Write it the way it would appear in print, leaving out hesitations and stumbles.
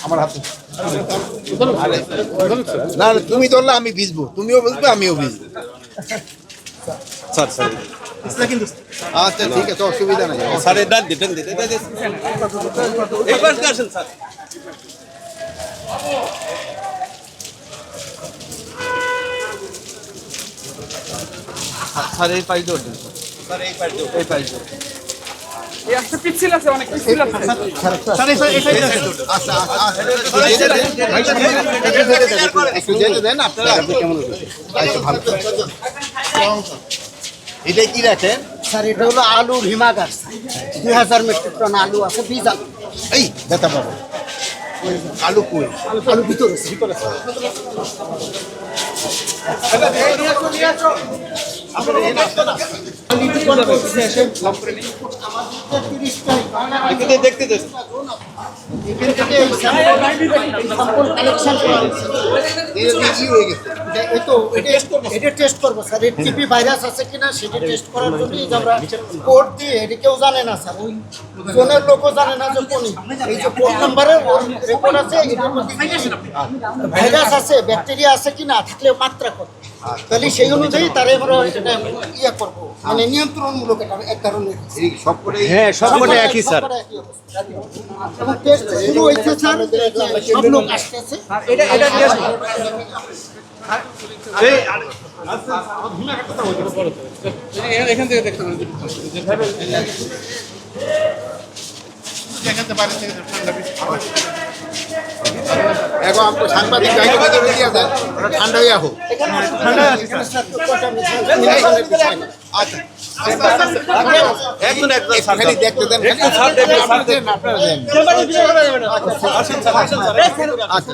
আমার হাতে না তুমি ধরলে আমি ভিজবো, তুমিও ভিজবে আমিও ভিজবো। স্যার স্যার আচ্ছা ঠিক আছে, অসুবিধা নাই। স্যার ডান দিতেন একবার আসেন স্যার। স্যার এই পাইতে ওঠেন, স্যার এই পাইতে এই পাইতে এই একটা পিচ্ছিল আছে, অনেক পিচ্ছিল আছে। একটু যেতে দেন আপনারা। আচ্ছা ভালো। এটা কি রাখেন? স্যার এটা হলো আলুর হিমাগার। 2000 মেট্রিক টন আলু আছে, বীজ আলু। এই ব্যথা পাবো। আলু কই? আলু ভিতরে দেখতে দেন। এটা টেস্ট করবো স্যার, এর টিপি ভাইরাস আছে কিনা সেটা টেস্ট করার জন্য আমরা কোড দিয়ে, এটা কেউ জানে না স্যার, ওই জোনের লোকও জানে না যে কোন এই যে কোড নাম্বারের ওর রেকর্ড আছে, এটার মধ্যে ভাইরাস আছে ব্যাকটেরিয়া আছে কিনা থাকলে মাত্রা কত, তাহলে সেই অনুযায়ী তারা আমরা এটা ইয়ে করবো, মানে নিয়ন্ত্রণমূলক এটা এক ধরনের। সব করে হ্যাঁ সবকটা একই স্যার। এবং টেস্ট শুরু হয়েছে স্যার, সব লোক আসতেছে। এখান থেকে দেখতে পারেন। এখন আপনি সাংবাদিক দায়িত্ব দিয়ে দেন, ওরা ঠান্ডা হয়ে হোক। আচ্ছা একজন স্যার খালি দেখতে দেন, একটু ছাড় দেবেন, ছাড় দেন। আপনারা দেন। আসেন স্যার, আসেন স্যার। আচ্ছা